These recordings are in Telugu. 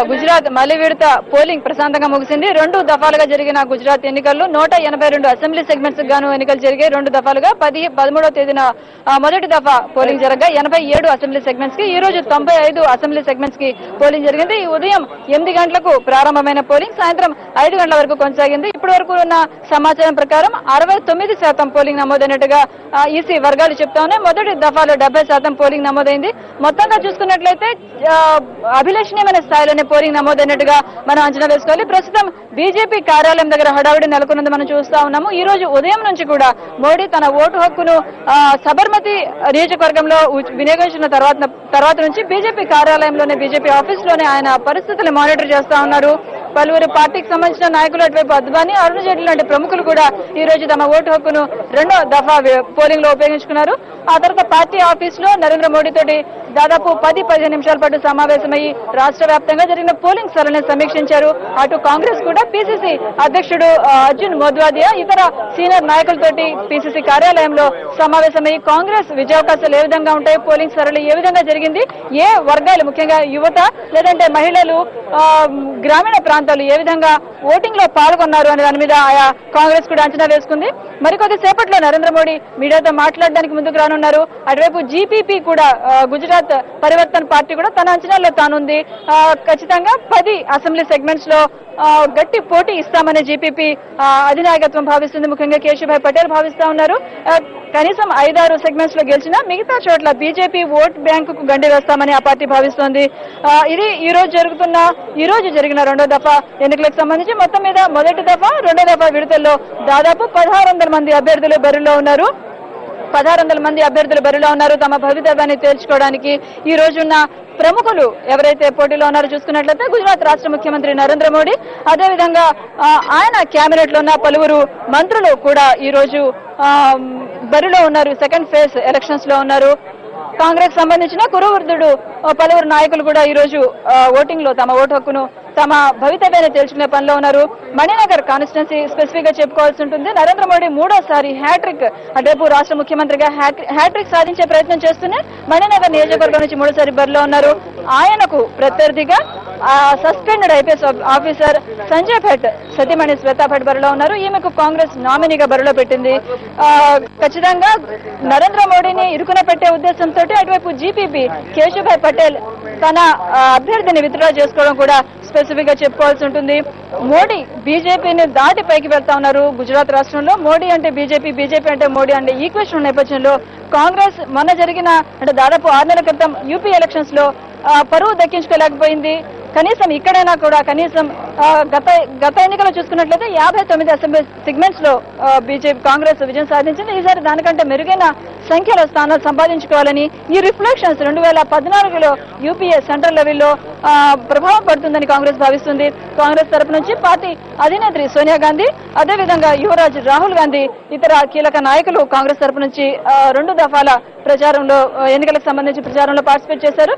గుజరాత్ మళ్లీ విడత పోలింగ్ ప్రశాంతంగా ముగిసింది. 2 దఫాలుగా జరిగిన గుజరాత్ ఎన్నికల్లో 182 అసెంబ్లీ సెగ్మెంట్స్ గాను ఎన్నికలు జరిగాయి. 2 దఫాలుగా 13వ తేదీన మొదటి దఫా పోలింగ్ జరగగా 87 అసెంబ్లీ సెగ్మెంట్స్ కి, ఈ రోజు 95 అసెంబ్లీ సెగ్మెంట్స్ కి పోలింగ్ జరిగింది. ఈ ఉదయం 8 గంటలకు ప్రారంభమైన పోలింగ్ సాయంత్రం 5 గంటల వరకు కొనసాగింది. ఇప్పటి వరకు ఉన్న సమాచారం ప్రకారం 69% పోలింగ్ నమోదైనట్టుగా ఈసీ వర్గాలు చెప్తా ఉన్నాయి. మొదటి దఫాలో 70% పోలింగ్ నమోదైంది. మొత్తంగా చూసుకున్నట్లయితే అభిలషణీయమైన స్థాయిలోనే పోలింగ్ నమోదైనట్టుగా మనం అంచనా వేసుకోవాలి. ప్రస్తుతం బీజేపీ కార్యాలయం దగ్గర హడావుడి నెలకొన్నది మనం చూస్తా ఉన్నాము. ఈ రోజు ఉదయం నుంచి కూడా మోడీ తన ఓటు హక్కును సబర్మతి నియోజకవర్గంలో వినియోగించిన తర్వాత నుంచి బీజేపీ కార్యాలయంలోనే, బీజేపీ ఆఫీస్ లోనే ఆయన పరిస్థితులు మానిటర్ చేస్తా ఉన్నారు. పలువురు పార్టీకి సంబంధించిన నాయకులు, అటువైపు అద్వానీ, అరుణ్ జైట్లీ లాంటి ప్రముఖులు కూడా ఈ రోజు తమ ఓటు హక్కును 2వ దఫా పోలింగ్ లో ఉపయోగించుకున్నారు. ఆ తర్వాత పార్టీ ఆఫీస్ లో నరేంద్ర మోడీ తోటి దాదాపు 10-15 నిమిషాల పాటు సమావేశమయ్యి రాష్ట్ర వ్యాప్తంగా జరిగిన పోలింగ్ సరళిని సమీక్షించారు. అటు కాంగ్రెస్ కూడా పీసీసీ అధ్యక్షుడు అర్జున్ మోద్వాదియా ఇతర సీనియర్ నాయకులతోటి పీసీసీ కార్యాలయంలో సమావేశమయ్యి కాంగ్రెస్ విజయావకాశాలు ఏ విధంగా ఉంటాయి, పోలింగ్ సరళి ఏ విధంగా జరిగింది, ఏ వర్గాలు ముఖ్యంగా యువత లేదంటే మహిళలు గ్రామీణ ప్రాంతాలు ఏ విధంగా ఓటింగ్ లో పాల్గొన్నారు అనే దాని మీద ఆయా కాంగ్రెస్ కూడా అంచనా వేసుకుంది. మరికొద్ది సేపట్లో నరేంద్ర మోడీ మీడియాతో మాట్లాడడానికి ముందుకు రానున్నారు. అటువైపు జీపీపీ కూడా, గుజరాత్ పరివర్తన్ పార్టీ కూడా తన అంచనాల్లో తానుంది. ఖచ్చితంగా 10 అసెంబ్లీ సెగ్మెంట్స్ లో గట్టి పోటీ ఇస్తామని జీపీపీ అధినాయకత్వం భావిస్తుంది. ముఖ్యంగా కేశుభాయ్ పటేల్ భావిస్తా ఉన్నారు. కనీసం 5-6 సెగ్మెంట్స్ లో గెలిచినా మిగతా చోట్ల బీజేపీ ఓట్ బ్యాంకుకు గండి వేస్తామని ఆ పార్టీ భావిస్తోంది. ఇది ఈ రోజు జరిగిన 2వ దఫా ఎన్నికలకు సంబంధించి మొత్తం మీద మొదటి దఫా 2వ దఫా విడతల్లో దాదాపు 1600 మంది అభ్యర్థులు బరిలో ఉన్నారు. 1600 మంది అభ్యర్థులు బరిలో ఉన్నారు. తమ భవితవ్యాన్ని తేల్చుకోవడానికి ఈ రోజున్న ప్రముఖులు ఎవరైతే పోటీలో ఉన్నారో చూసుకున్నట్లయితే గుజరాత్ రాష్ట్ర ముఖ్యమంత్రి నరేంద్ర మోడీ, అదేవిధంగా ఆయన కేబినెట్ లో ఉన్న పలువురు మంత్రులు కూడా ఈ రోజు బరిలో ఉన్నారు. సెకండ్ ఫేజ్ ఎలక్షన్స్ లో ఉన్నారు. కాంగ్రెస్ సంబంధించిన కురువృద్ధుడు పలువురు నాయకులు కూడా ఈ రోజు ఓటింగ్ లో తమ ఓటు హక్కును, తమ భవితవ్యాన్ని తేల్చుకునే పనిలో ఉన్నారు. మణినగర్ కాన్స్టిట్యున్సీ స్పెసిఫిక్ గా చెప్పుకోవాల్సి ఉంటుంది. నరేంద్ర మోడీ 3వసారి హ్యాట్రిక్, అటువైపు రాష్ట్ర ముఖ్యమంత్రిగా హ్యాట్రిక్ సాధించే ప్రయత్నం చేస్తూనే మణినగర్ నియోజకవర్గం నుంచి 3వసారి బరిలో ఉన్నారు. ఆయనకు ప్రత్యర్థిగా suspended IPS officer Sanjay Bhatt సతీమణి శ్వేతా భట్ బరిలో ఉన్నారు. ఈమెకు కాంగ్రెస్ నామినీగా బరిలో పెట్టింది. ఖచ్చితంగా నరేంద్ర మోడీని ఇరుకున పెట్టే ఉద్దేశంతో అటువైపు జీపీపీ కేశుభాయ్ పటేల్ తన అభ్యర్థిని విత్డ్రా చేసుకోవడం కూడా స్పెసిఫిక్ గా చెప్పుకోవాల్సి ఉంటుంది. మోడీ బీజేపీని దాటి పైకి వెళ్తా ఉన్నారు. గుజరాత్ రాష్ట్రంలో మోడీ అంటే బీజేపీ, బీజేపీ అంటే మోడీ అంటే ఈక్వేషన్ నేపథ్యంలో కాంగ్రెస్ మొన్న జరిగిన అంటే దాదాపు 6 నెలల క్రితం యూపీ ఎలక్షన్స్ లో పరువు దక్కించుకోలేకపోయింది. కనీసం ఇక్కడైనా కూడా కనీసం గత ఎన్నికల్లో చూసుకున్నట్లయితే 59 అసెంబ్లీ సెగ్మెంట్స్ లో బీజేపీ కాంగ్రెస్ విజయం సాధించింది. ఈసారి దానికంటే మెరుగైన సంఖ్యలో స్థానాలు సంపాదించుకోవాలని ఈ రిఫ్లెక్షన్స్ 2014లో యూపీఏ సెంట్రల్ లెవెల్లో ప్రభావం పడుతుందని కాంగ్రెస్ భావిస్తుంది. కాంగ్రెస్ తరపు నుంచి పార్టీ అధినేత్రి సోనియా గాంధీ, అదేవిధంగా యువరాజ్ రాహుల్ గాంధీ, ఇతర కీలక నాయకులు కాంగ్రెస్ తరపు నుంచి 2 దఫాల ప్రచారంలో, ఎన్నికలకు సంబంధించి ప్రచారంలో పార్టిసిపేట్ చేశారు.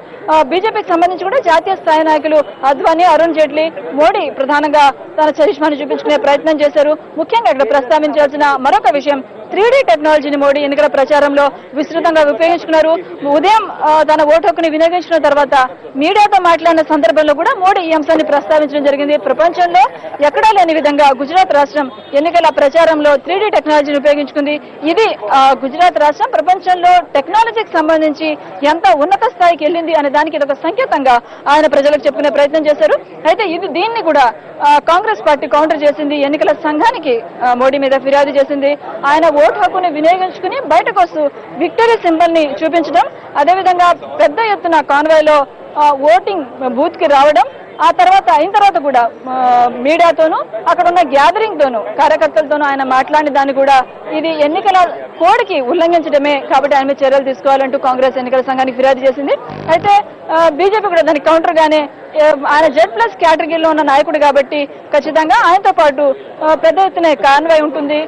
బీజేపీకి సంబంధించి కూడా జాతీయ స్థాయి నాయకులు అద్వానీ, అరుణ్ జైట్లీ, మోడీ ప్రధానంగా తన చరిష్మాను చూపించుకునే ప్రయత్నం చేశారు. ముఖ్యంగా ఇక్కడ ప్రస్తావించాల్సిన మరొక విషయం 3D టెక్నాలజీని మోడీ ఎన్నికల ప్రచారంలో విస్తృతంగా ఉపయోగించుకున్నారు. ఉదయం తన ఓటు హక్కుని వినియోగించిన తర్వాత మీడియాతో మాట్లాడిన సందర్భంలో కూడా మోడీ ఈ అంశాన్ని ప్రస్తావించడం జరిగింది. ప్రపంచంలో ఎక్కడా లేని విధంగా గుజరాత్ రాష్ట్రం ఎన్నికల ప్రచారంలో 3D టెక్నాలజీని ఉపయోగించుకుంది. ఇది గుజరాత్ రాష్ట్రం ప్రపంచంలో టెక్నాలజీకి సంబంధించి ఎంత ఉన్నత స్థాయికి వెళ్ళింది అనే దానికి ఇదొక సంకేతంగా ఆయన ప్రజలకు చెప్పుకునే ప్రయత్నం చేశారు. అయితే దీన్ని కూడా కాంగ్రెస్ పార్టీ కౌంటర్ చేసింది. ఎన్నికల సంఘానికి మోడీ మీద ఫిర్యాదు చేసింది. ఆయన ఓటు హక్కుని వినియోగించుకుని బయటకు వస్తూ విక్టరీ సింబల్ ని చూపించడం, అదేవిధంగా పెద్ద ఎత్తున కాన్వాయ్ లో ఓటింగ్ బూత్ కి రావడం, ఆ తర్వాత అయిన తర్వాత కూడా మీడియాతోనూ అక్కడ ఉన్న గ్యాదరింగ్ తోనూ కార్యకర్తలతోనూ ఆయన మాట్లాడిన దాన్ని కూడా ఇది ఎన్నికల కోడ్కి ఉల్లంఘించడమే, కాబట్టి ఆయన మీద చర్యలు తీసుకోవాలంటూ కాంగ్రెస్ ఎన్నికల సంఘానికి ఫిర్యాదు చేసింది. అయితే బీజేపీ కూడా దానికి కౌంటర్ గానే ఆయన Z+ కేటగిరీలో ఉన్న నాయకుడు కాబట్టి ఖచ్చితంగా ఆయనతో పాటు పెద్ద ఎత్తున కాన్వాయ్ ఉంటుంది.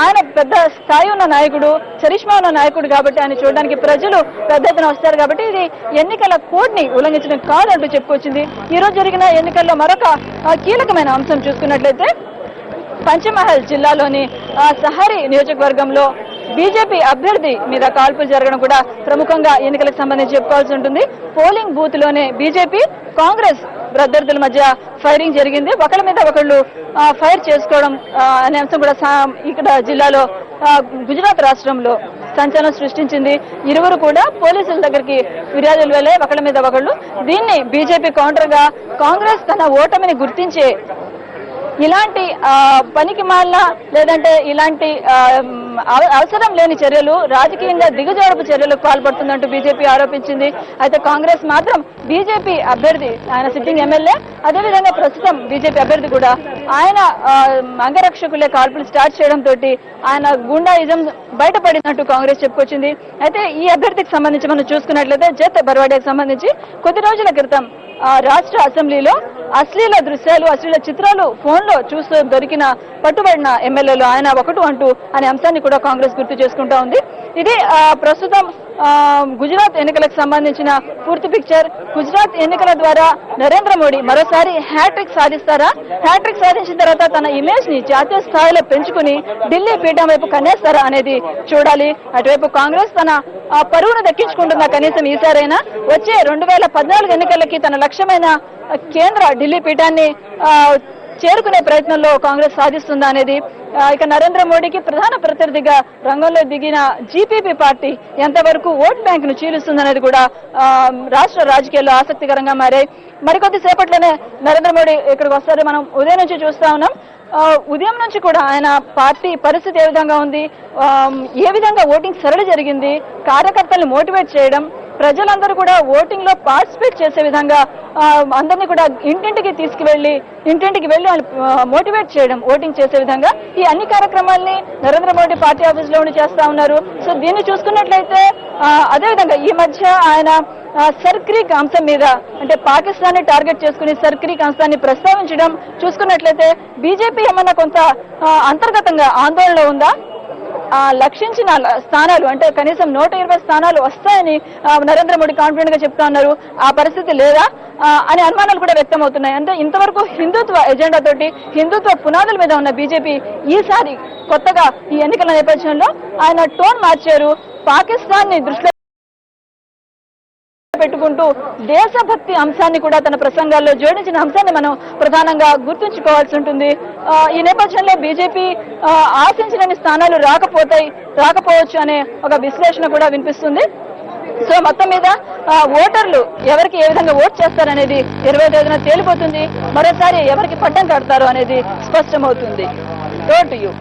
ఆయన పెద్ద స్థాయి ఉన్న నాయకుడు, చరిష్మా ఉన్న నాయకుడు కాబట్టి ఆయన చూడడానికి ప్రజలు పెద్ద ఎత్తున వస్తారు కాబట్టి ఇది ఎన్నికల కోడ్ ని ఉల్లంఘించడం కాదంటూ చెప్పుకొచ్చింది. ఈ రోజు జరిగిన ఎన్నికల్లో మరొక కీలకమైన అంశం చూసుకున్నట్లయితే పంచమహల్ జిల్లాలోని సహరి నియోజకవర్గంలో బీజేపీ అభ్యర్థి మీద కాల్పులు జరగడం కూడా ప్రముఖంగా ఎన్నికలకు సంబంధించి చెప్పుకోవాల్సి ఉంటుంది. పోలింగ్ బూత్ లోనే బీజేపీ కాంగ్రెస్ ప్రత్యర్థుల మధ్య ఫైరింగ్ జరిగింది. ఒకళ్ళ మీద ఒకళ్ళు ఫైర్ చేసుకోవడం అనే అంశం కూడా ఇక్కడ జిల్లాలో గుజరాత్ రాష్ట్రంలో సంచలనం సృష్టించింది. ఇరువురు కూడా పోలీసుల దగ్గరికి ఫిర్యాదులు వెళ్లే ఒకళ్ళ మీద ఒకళ్ళు. దీన్ని బీజేపీ కౌంటర్ గా కాంగ్రెస్ తన ఓటమిని గుర్తించే ఇలాంటి పనికి మాలిన లేదంటే ఇలాంటి అవసరం లేని చర్యలు రాజకీయంగా దిగజారుపు చర్యలకు పాల్పడుతుందంటూ బీజేపీ ఆరోపించింది. అయితే కాంగ్రెస్ మాత్రం బీజేపీ అభ్యర్థి ఆయన సిట్టింగ్ ఎమ్మెల్యే, అదేవిధంగా ప్రస్తుతం బీజేపీ అభ్యర్థి కూడా ఆయన అంగరక్షకులే కాల్పులు స్టార్ట్ చేయడంతో ఆయన గుండాయిజం బయటపడినట్టు కాంగ్రెస్ చెప్పుకొచ్చింది. అయితే ఈ అభ్యర్థికి సంబంధించి మనం చూసుకున్నట్లయితే జత్ బర్వాడియాకి సంబంధించి కొద్ది రోజుల క్రితం రాష్ట్ర అసెంబ్లీలో అశ్లీల దృశ్యాలు అశ్లీల చిత్రాలు ఫోన్లో చూస్తూ దొరికిన పట్టుబడిన ఎమ్మెల్యేలు ఆయన ఒకటి అంటూ అనే అంశాన్ని కూడా కాంగ్రెస్ గుర్తు చేసుకుంటా ఉంది. ఇది ప్రస్తుతం గుజరాత్ ఎన్నికలకు సంబంధించిన పూర్తి పిక్చర్. గుజరాత్ ఎన్నికల ద్వారా నరేంద్ర మోడీ మరోసారి హ్యాట్రిక్ సాధిస్తారా? హ్యాట్రిక్ సాధించిన తర్వాత తన ఇమేజ్ ని జాతీయ స్థాయిలో పెంచుకుని ఢిల్లీ పీఠం వైపు కన్నేస్తారా అనేది చూడాలి. అటువైపు కాంగ్రెస్ తన పరువును దక్కించుకుంటున్న కనీసం ఈసారైనా వచ్చే 2014 ఎన్నికలకి తన లక్ష్యమైన కేంద్ర ఢిల్లీ పీఠాన్ని చేరుకునే ప్రయత్నంలో కాంగ్రెస్ సాధిస్తుందా అనేది, ఇక నరేంద్ర మోడీకి ప్రధాన ప్రత్యర్థిగా రంగంలో దిగిన జీపీపీ పార్టీ ఎంతవరకు ఓట్ బ్యాంక్ ను చీలుస్తుందనేది కూడా రాష్ట్ర రాజకీయాల్లో ఆసక్తికరంగా మారాయి. మరికొద్ది సేపట్లోనే నరేంద్ర మోడీ ఇక్కడికి వస్తారు. మనం ఉదయం నుంచి చూస్తా ఉన్నాం. ఉదయం నుంచి కూడా ఆయన పార్టీ పరిస్థితి ఏ విధంగా ఉంది, ఏ విధంగా ఓటింగ్ సరళి జరిగింది, కార్యకర్తల్ని మోటివేట్ చేయడం, ప్రజలందరూ కూడా ఓటింగ్ లో పార్టిసిపేట్ చేసే విధంగా అందరినీ కూడా ఇంటింటికి వెళ్లి మోటివేట్ చేయడం, ఓటింగ్ చేసే విధంగా ఈ అన్ని కార్యక్రమాల్ని నరేంద్ర మోడీ పార్టీ ఆఫీస్ లో చేస్తా ఉన్నారు. సో దీన్ని చూసుకున్నట్లయితే అదేవిధంగా ఈ మధ్య ఆయన సర్క్రీక్ అంశం మీద అంటే పాకిస్తాన్ ని టార్గెట్ చేసుకుని సర్క్రీక్ అంశాన్ని ప్రస్తావించడం చూసుకున్నట్లయితే బీజేపీ ఏమన్నా కొంత అంతర్గతంగా ఆందోళనలో ఉందా? లక్షించిన స్థానాలు అంటే కనీసం 120 స్థానాలు వస్తాయని నరేంద్ర మోడీ కాన్ఫిడెంట్ గా చెప్తా ఉన్నారు. ఆ పరిస్థితి లేదా అనే అనుమానాలు కూడా వ్యక్తం అవుతున్నాయి. అంటే ఇంతవరకు హిందుత్వ ఎజెండా తోటి హిందుత్వ పునాదుల మీద ఉన్న బీజేపీ ఈసారి కొత్తగా ఈ ఎన్నికల నేపథ్యంలో ఆయన టోన్ మార్చారు. పాకిస్తాన్ ని దృష్టిలో పెట్టుకుంటూ దేశభక్తి అంశాన్ని కూడా తన ప్రసంగాల్లో జోడించిన అంశాన్ని మనం ప్రధానంగా గుర్తుంచుకోవాల్సి ఉంటుంది. ఈ నేపథ్యంలో బీజేపీ ఆశించిన స్థానాలు రాకపోవచ్చు అనే ఒక విశ్లేషణ కూడా వినిపిస్తుంది. సో మొత్తం మీద ఓటర్లు ఎవరికి ఏ విధంగా ఓట్ చేస్తారనేది 20వ తేదీన తేలిపోతుంది. మరోసారి ఎవరికి పట్టం కడతారు అనేది స్పష్టమవుతుంది. Vote you